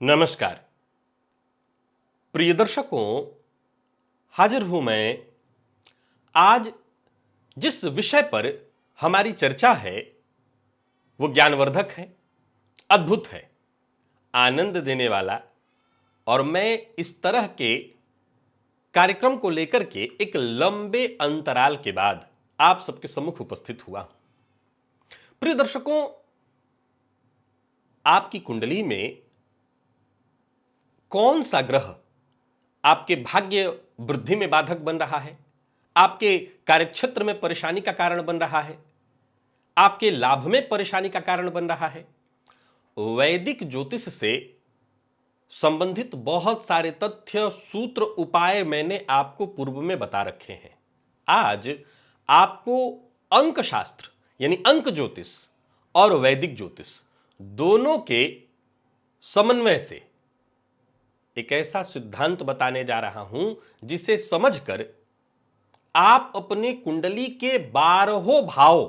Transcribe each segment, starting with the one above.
नमस्कार प्रिय दर्शकों, हाजिर हूं मैं आज जिस विषय पर हमारी चर्चा है वो ज्ञानवर्धक है, अद्भुत है, आनंद देने वाला। और मैं इस तरह के कार्यक्रम को लेकर के एक लंबे अंतराल के बाद आप सबके सम्मुख उपस्थित हुआ। प्रिय दर्शकों, आपकी कुंडली में कौन सा ग्रह आपके भाग्य वृद्धि में बाधक बन रहा है, आपके कार्यक्षेत्र में परेशानी का कारण बन रहा है, आपके लाभ में परेशानी का कारण बन रहा है। वैदिक ज्योतिष से संबंधित बहुत सारे तथ्य, सूत्र, उपाय मैंने आपको पूर्व में बता रखे हैं। आज आपको अंक शास्त्र यानी अंक ज्योतिष और वैदिक ज्योतिष दोनों के समन्वय से एक ऐसा सिद्धांत बताने जा रहा हूं जिसे समझकर आप अपने कुंडली के 12 भाव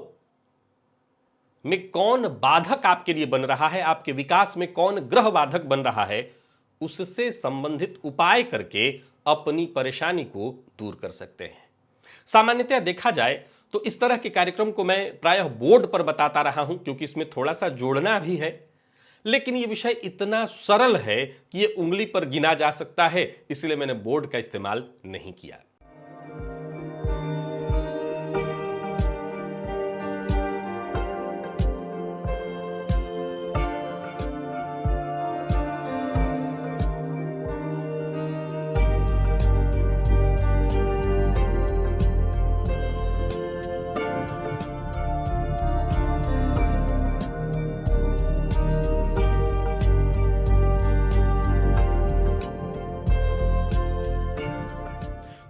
में कौन बाधक आपके लिए बन रहा है, आपके विकास में कौन ग्रह बाधक बन रहा है, उससे संबंधित उपाय करके अपनी परेशानी को दूर कर सकते हैं। सामान्यतः देखा जाए तो इस तरह के कार्यक्रम को मैं प्रायः बोर्ड पर बताता रहा हूं क्योंकि इसमें थोड़ा सा जोड़ना भी है, लेकिन यह विषय इतना सरल है कि यह उंगली पर गिना जा सकता है, इसलिए मैंने बोर्ड का इस्तेमाल नहीं किया।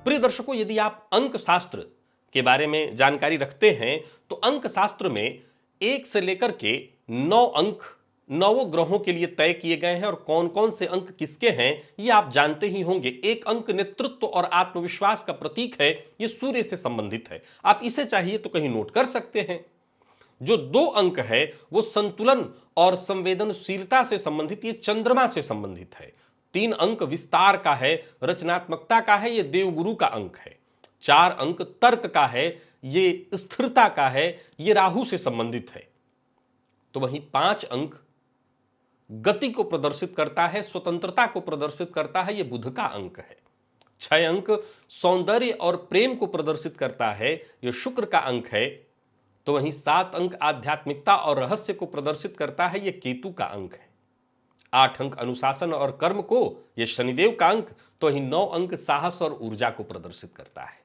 प्रिय दर्शकों, यदि आप अंक शास्त्र के बारे में जानकारी रखते हैं तो अंक शास्त्र में 1 से लेकर के 9 अंक 9 ग्रहों के लिए तय किए गए हैं और कौन कौन से अंक किसके हैं ये आप जानते ही होंगे। एक अंक नेतृत्व और आत्मविश्वास का प्रतीक है, यह सूर्य से संबंधित है। आप इसे चाहिए तो कहीं नोट कर सकते हैं। जो 2 अंक है वो संतुलन और संवेदनशीलता से संबंधित, ये चंद्रमा से संबंधित है। 3 अंक विस्तार का है, रचनात्मकता का है, ये देवगुरु का अंक है। 4 अंक तर्क का है, ये स्थिरता का है, ये राहु से संबंधित है। तो वहीं 5 अंक गति को प्रदर्शित करता है, स्वतंत्रता को प्रदर्शित करता है, ये बुध का अंक है। 6 अंक सौंदर्य और प्रेम को प्रदर्शित करता है, यह शुक्र का अंक है। तो वहीं 7 अंक आध्यात्मिकता और रहस्य को प्रदर्शित करता है, यह केतु का अंक है। 8 अंक अनुशासन और कर्म को, यह शनिदेव का अंक। तो वहीं 9 अंक साहस और ऊर्जा को प्रदर्शित करता है।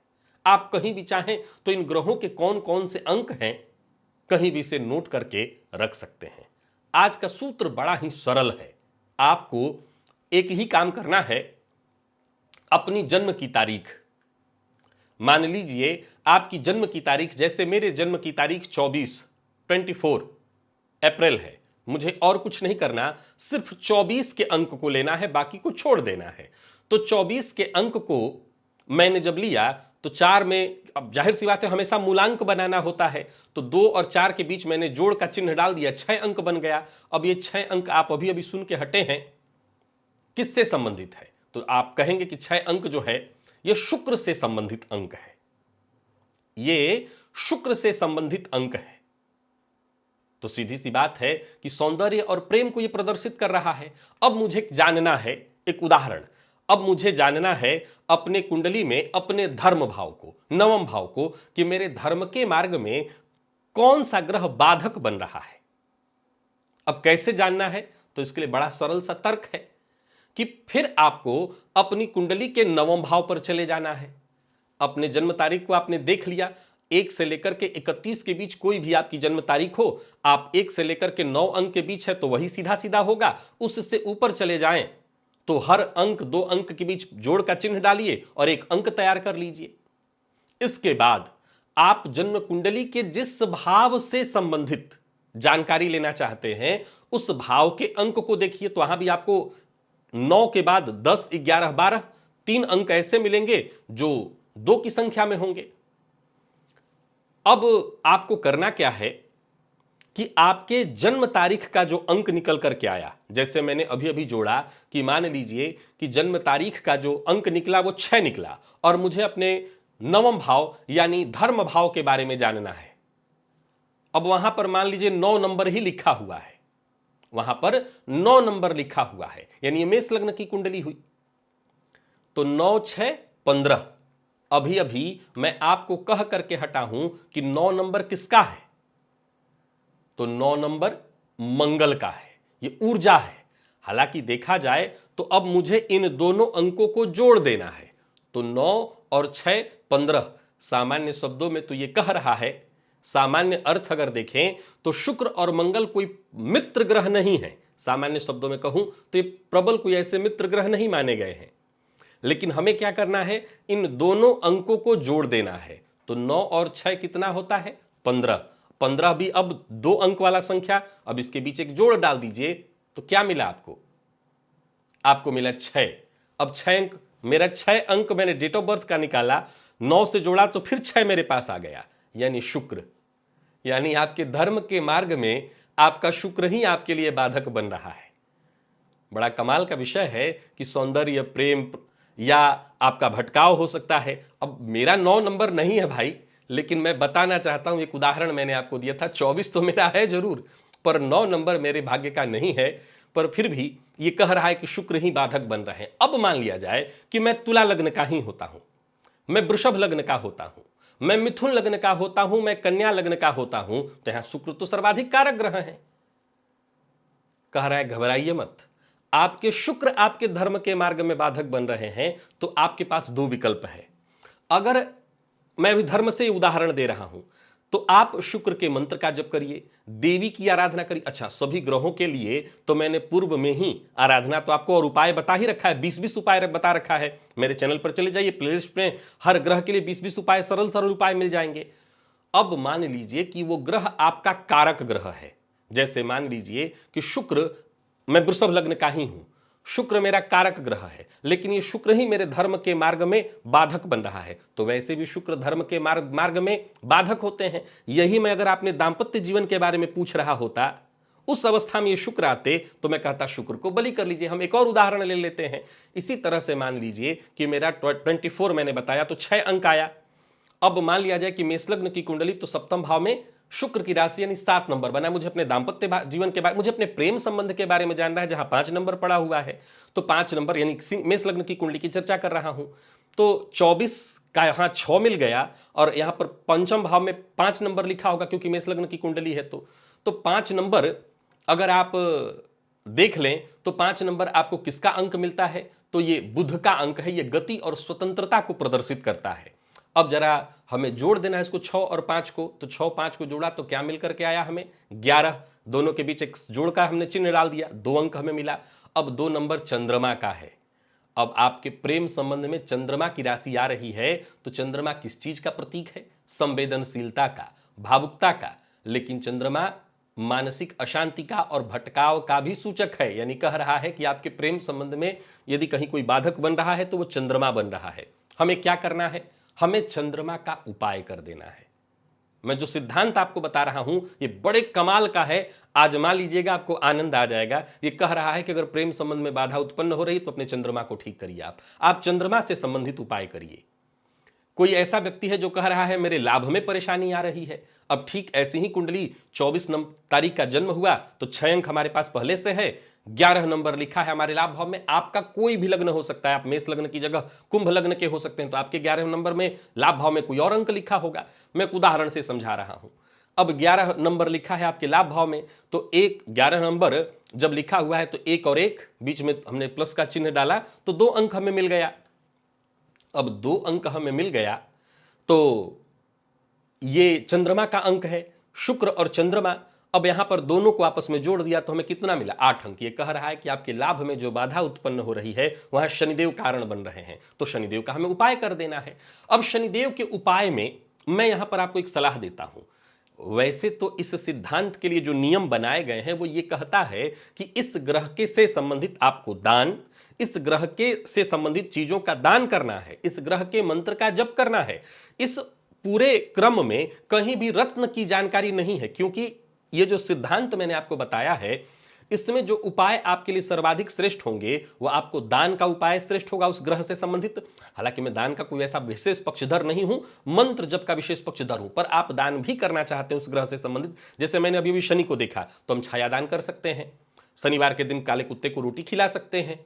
आप कहीं भी चाहें तो इन ग्रहों के कौन कौन से अंक हैं कहीं भी इसे नोट करके रख सकते हैं। आज का सूत्र बड़ा ही सरल है। आपको एक ही काम करना है, अपनी जन्म की तारीख मान लीजिए। आपकी जन्म की तारीख, जैसे मेरे जन्म की तारीख 24 अप्रैल है, मुझे और कुछ नहीं करना, सिर्फ 24 के अंक को लेना है, बाकी को छोड़ देना है। तो 24 के अंक को मैंने जब लिया तो 4 में, अब जाहिर सी बात है हमेशा मूलांक बनाना होता है, तो 2 और 4 के बीच मैंने जोड़ का चिन्ह डाल दिया, 6 अंक बन गया। अब ये 6 अंक आप अभी अभी सुन के हटे हैं, किससे संबंधित है? तो आप कहेंगे कि 6 अंक जो है ये शुक्र से संबंधित अंक है, ये शुक्र से संबंधित अंक है। तो सीधी सी बात है कि सौंदर्य और प्रेम को यह प्रदर्शित कर रहा है। अब मुझे जानना है एक उदाहरण, अब मुझे जानना है अपने कुंडली में अपने धर्म भाव को, 9वें भाव को, कि मेरे धर्म के मार्ग में कौन सा ग्रह बाधक बन रहा है। अब कैसे जानना है? तो इसके लिए बड़ा सरल सा तर्क है कि फिर आपको अपनी कुंडली के 9वें भाव पर चले जाना है। अपने जन्म तारीख को आपने देख लिया, 1 से लेकर के 31 के बीच कोई भी आपकी जन्म तारीख हो, आप 1 से लेकर के 9 अंक के बीच है तो वही सीधा सीधा होगा। उससे ऊपर चले जाएं तो हर अंक 2 अंक के बीच जोड़ का चिन्ह डालिए और एक अंक तैयार कर लीजिए। इसके बाद आप जन्म कुंडली के जिस भाव से संबंधित जानकारी लेना चाहते हैं उस भाव के अंक को देखिए। तो वहां भी आपको 9 के बाद 10, 11, 12 3 अंक ऐसे मिलेंगे जो 2 की संख्या में होंगे। अब आपको करना क्या है कि आपके जन्म तारीख का जो अंक निकल करके आया, जैसे मैंने अभी अभी जोड़ा कि मान लीजिए कि जन्म तारीख का जो अंक निकला वो 6 निकला और मुझे अपने नवम भाव यानी धर्म भाव के बारे में जानना है। अब वहां पर मान लीजिए 9 नंबर ही लिखा हुआ है, वहां पर 9 नंबर लिखा हुआ है, यानी ये मेष लग्न की कुंडली हुई। तो 9 6 15, अभी अभी मैं आपको कह करके हटा हूं कि 9 नंबर किसका है, तो 9 नंबर मंगल का है, ये ऊर्जा है। हालांकि देखा जाए तो अब मुझे इन दोनों अंकों को जोड़ देना है, तो 9 और 6 15, सामान्य शब्दों में तो ये कह रहा है, सामान्य अर्थ अगर देखें तो शुक्र और मंगल कोई मित्र ग्रह नहीं है। सामान्य शब्दों में कहूं तो ये प्रबल कोई ऐसे मित्र ग्रह नहीं माने गए हैं, लेकिन हमें क्या करना है, इन दोनों अंकों को जोड़ देना है। तो 9 और 6 कितना होता है, 15। 15 भी अब 2 अंक वाला संख्या, अब इसके बीच एक जोड़ डाल दीजिए तो क्या मिला आपको, आपको मिला 6। अब 6 अंक, मेरा 6 अंक मैंने डेट ऑफ बर्थ का निकाला, 9 से जोड़ा तो फिर 6 मेरे पास आ गया, यानी शुक्र। यानी आपके धर्म के मार्ग में आपका शुक्र ही आपके लिए बाधक बन रहा है। बड़ा कमाल का विषय है कि सौंदर्य, प्रेम या आपका भटकाव हो सकता है। अब मेरा 9 नंबर नहीं है भाई, लेकिन मैं बताना चाहता हूं, एक उदाहरण मैंने आपको दिया था, 24 तो मेरा है जरूर, पर 9 नंबर मेरे भाग्य का नहीं है, पर फिर भी ये कह रहा है कि शुक्र ही बाधक बन रहे हैं। अब मान लिया जाए कि मैं तुला लग्न का ही होता हूं, मैं वृषभ लग्न का होता हूं, मैं मिथुन लग्न का होता हूं, मैं कन्या लग्न का होता हूं, तो यहां शुक्र तो सर्वाधिक कारक ग्रह है। कह रहा है घबराइए मत, आपके शुक्र आपके धर्म के मार्ग में बाधक बन रहे हैं, तो आपके पास 2 विकल्प है। अगर मैं अभी धर्म से उदाहरण दे रहा हूं, तो आप शुक्र के मंत्र का जप करिए, देवी की आराधना करिए। अच्छा, सभी ग्रहों के लिए तो मैंने पूर्व में ही आराधना तो आपको और उपाय बता ही रखा है, 20-20 उपाय बता रखा है। मेरे चैनल पर चले जाइए, प्लेलिस्ट में हर ग्रह के लिए 20-20 उपाय, सरल सरल उपाय मिल जाएंगे। अब मान लीजिए कि वो ग्रह आपका कारक ग्रह है, जैसे मान लीजिए कि शुक्र, मैं वृषभ लग्न का ही हूं, शुक्र मेरा कारक ग्रह है, लेकिन ये शुक्र ही मेरे धर्म के मार्ग में बाधक बन रहा है। तो वैसे भी शुक्र धर्म के मार्ग में बाधक होते हैं। यही मैं अगर आपने दांपत्य जीवन के बारे में पूछ रहा होता, उस अवस्था में ये शुक्र आते, तो मैं कहता शुक्र को बलि कर लीजिए। हम एक और उदाहरण ले लेते हैं। इसी तरह से मान लीजिए कि मेरा 24 मैंने बताया, तो 6 अंक आया। अब मान लिया जाए कि मेष लग्न की कुंडली, तो सप्तम भाव में शुक्र की राशि यानी 7 नंबर बना। मुझे अपने दांपत्य जीवन के बारे, मुझे अपने प्रेम संबंध के बारे में जानना है, जहां 5 नंबर पड़ा हुआ है। तो 5 नंबर यानी मेष लग्न की कुंडली की चर्चा कर रहा हूं, तो 24 का यहां 6 मिल गया, और यहां पर पंचम भाव में 5 नंबर लिखा होगा, क्योंकि मेष लग्न की कुंडली है। तो 5 नंबर अगर आप देख लें तो 5 नंबर आपको किसका अंक मिलता है, तो ये बुध का अंक है। ये गति और स्वतंत्रता को प्रदर्शित करता है। अब जरा हमें जोड़ देना है इसको 6 और 5 को, तो 6 5 को जोड़ा तो क्या मिल करके आया हमें 11। दोनों के बीच एक जोड़ का हमने चिन्ह डाल दिया, 2 अंक हमें मिला। अब 2 नंबर चंद्रमा का है। अब आपके प्रेम संबंध में चंद्रमा की राशि आ रही है, तो चंद्रमा किस चीज का प्रतीक है, संवेदनशीलता का, भावुकता का। लेकिन चंद्रमा मानसिक अशांति का और भटकाव का भी सूचक है। यानी कह रहा है कि आपके प्रेम संबंध में यदि कहीं कोई बाधक बन रहा है तो वो चंद्रमा बन रहा है। हमें क्या करना है, हमें चंद्रमा का उपाय कर देना है। मैं जो सिद्धांत आपको बता रहा हूं ये बड़े कमाल का है, आजमा लीजिएगा, आपको आनंद आ जाएगा। ये कह रहा है कि अगर प्रेम संबंध में बाधा उत्पन्न हो रही तो अपने चंद्रमा को ठीक करिए। आप चंद्रमा से संबंधित उपाय करिए। कोई ऐसा व्यक्ति है जो कह रहा है मेरे लाभ में परेशानी आ रही है, अब ठीक ऐसी ही कुंडली 24 तारीख का जन्म हुआ, तो 6 अंक हमारे पास पहले से है, 11 नंबर लिखा है हमारे लाभ भाव में। आपका कोई भी लग्न हो सकता है, आप मेष लग्न की जगह कुंभ लग्न के हो सकते हैं, तो आपके 11 नंबर में लाभ भाव में कोई और अंक लिखा होगा। मैं एक उदाहरण से समझा रहा हूं। अब 11 नंबर लिखा है आपके लाभ भाव में, तो 11 नंबर जब लिखा हुआ है तो 1 और 1 बीच में हमने प्लस का चिन्ह डाला, तो 2 अंक हमें मिल गया। अब 2 अंक हमें मिल गया, तो ये चंद्रमा का अंक है, शुक्र और चंद्रमा। अब यहां पर दोनों को आपस में जोड़ दिया तो हमें कितना मिला, 8 अंक। ये कह रहा है कि आपके लाभ में जो बाधा उत्पन्न हो रही है वहां शनिदेव कारण बन रहे हैं, तो शनिदेव का हमें उपाय कर देना है। अब शनिदेव के उपाय में मैं यहां पर आपको एक सलाह देता हूं। वैसे तो इस सिद्धांत के लिए जो नियम बनाए गए हैं वो ये कहता है कि इस ग्रह के से संबंधित आपको दान, इस ग्रह के से संबंधित चीजों का दान करना है, इस ग्रह के मंत्र का जप करना है। इस पूरे क्रम में कहीं भी रत्न की जानकारी नहीं है, क्योंकि ये जो सिद्धांत मैंने आपको बताया है, इसमें जो उपाय आपके लिए सर्वाधिक श्रेष्ठ होंगे वो आपको दान का उपाय श्रेष्ठ होगा उस ग्रह से संबंधित। हालांकि मैं दान का कोई ऐसा विशेष पक्षधर नहीं हूं, मंत्र जप का विशेष पक्षधर हूं, पर आप दान भी करना चाहते हैं उस ग्रह से संबंधित। जैसे मैंने अभी शनि को देखा, तो हम छाया दान कर सकते हैं, शनिवार के दिन काले कुत्ते को रोटी खिला सकते हैं,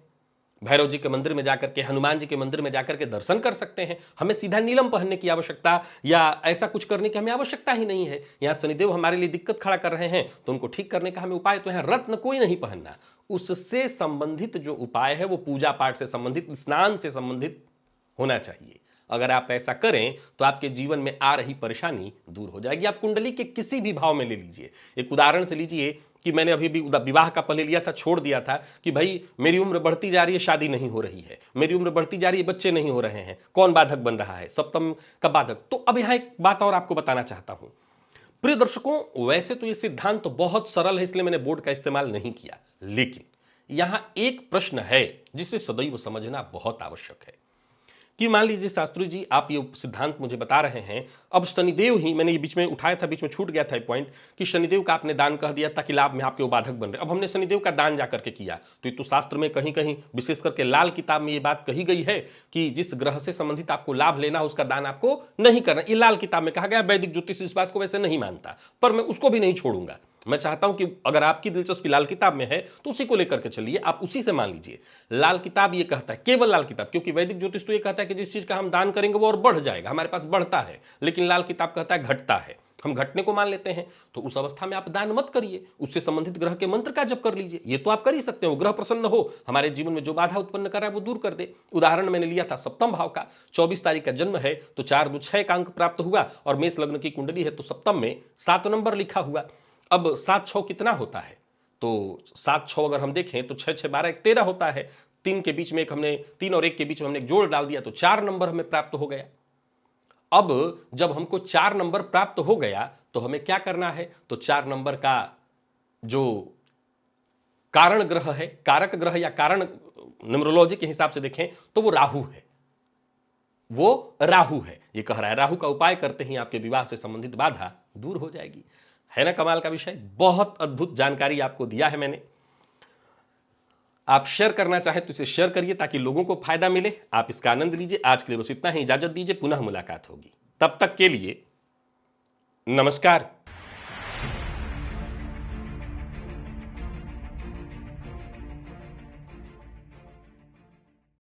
भैरव जी के मंदिर में जाकर के, हनुमान जी के मंदिर में जाकर के दर्शन कर सकते हैं। हमें सीधा नीलम पहनने की आवश्यकता या ऐसा कुछ करने की हमें आवश्यकता ही नहीं है। यहाँ शनिदेव हमारे लिए दिक्कत खड़ा कर रहे हैं तो उनको ठीक करने का हमें उपाय तो है रत्न कोई नहीं पहनना। उससे संबंधित जो उपाय है वो पूजा पाठ से संबंधित, स्नान से संबंधित होना चाहिए। अगर आप ऐसा करें तो आपके जीवन में आ रही परेशानी दूर हो जाएगी। आप कुंडली के किसी भी भाव में ले लीजिए। एक उदाहरण से लीजिए कि मैंने अभी भी विवाह का पहले लिया था, छोड़ दिया था कि भाई मेरी उम्र बढ़ती जा रही है, शादी नहीं हो रही है, मेरी उम्र बढ़ती जा रही है, बच्चे नहीं हो रहे हैं, कौन बाधक बन रहा है? सप्तम का बाधक। तो अब यहां एक बात और आपको बताना चाहता हूं प्रिय दर्शकों, वैसे तो ये सिद्धांत तो बहुत सरल है, इसलिए मैंने बोर्ड का इस्तेमाल नहीं किया, लेकिन यहां एक प्रश्न है जिसे सदैव समझना बहुत आवश्यक है कि मान लीजिए शास्त्री जी आप ये सिद्धांत मुझे बता रहे हैं, अब शनिदेव ही, मैंने ये बीच में उठाया था, बीच में छूट गया था ये पॉइंट कि शनिदेव का आपने दान कह दिया ताकि लाभ में आपके वो बाधक बन रहे। अब हमने शनिदेव का दान जाकर के किया तो ये तो शास्त्र में कहीं कहीं विशेष करके लाल किताब में ये बात कही गई है कि जिस ग्रह से संबंधित आपको लाभ लेना है उसका दान आपको नहीं करना। ये लाल किताब में कहा गया। वैदिक ज्योतिष इस बात को वैसे नहीं मानता, पर मैं उसको भी नहीं छोड़ूंगा। मैं चाहता हूं कि अगर आपकी दिलचस्पी लाल किताब में है तो उसी को लेकर के चलिए, आप उसी से मान लीजिए। लाल किताब ये कहता है, केवल लाल किताब, क्योंकि वैदिक ज्योतिष तो ये कहता है कि जिस चीज का हम दान करेंगे वो और बढ़ जाएगा, हमारे पास बढ़ता है, लेकिन लाल किताब कहता है घटता है। हम घटने को मान लेते हैं, तो उस अवस्था में आप दान मत करिए, उससे संबंधित ग्रह के मंत्र का जप कर लीजिए। ये तो आप कर ही सकते हो, ग्रह प्रसन्न हो, हमारे जीवन में जो बाधा उत्पन्न कर रहा है वो दूर कर दे। उदाहरण मैंने लिया था सप्तम भाव का, 24 तारीख का जन्म है तो 4 2 6 का अंक प्राप्त हुआ, और मेष लग्न की कुंडली है तो सप्तम में 7 नंबर लिखा हुआ। अब 7 6 कितना होता है? तो 7 6 अगर हम देखें तो 6 6 12 1 13 होता है। 3 के बीच में एक हमने, 3 और 1 के बीच में हमने एक जोड़ डाल दिया तो 4 नंबर हमें प्राप्त हो गया। अब जब हमको 4 नंबर प्राप्त हो गया तो हमें क्या करना है? तो 4 नंबर का जो कारण ग्रह है, कारक ग्रह या कारण न्यूमरोलॉजी के हिसाब से देखें तो वो राहु है। वो राहु है, ये कह रहा है राहु का उपाय करते ही आपके विवाह से संबंधित बाधा दूर हो जाएगी। है ना कमाल का विषय? बहुत अद्भुत जानकारी आपको दिया है मैंने। आप शेयर करना चाहें तो इसे शेयर करिए ताकि लोगों को फायदा मिले, आप इसका आनंद लीजिए। आज के लिए बस इतना ही, इजाजत दीजिए, पुनः मुलाकात होगी। तब तक के लिए नमस्कार।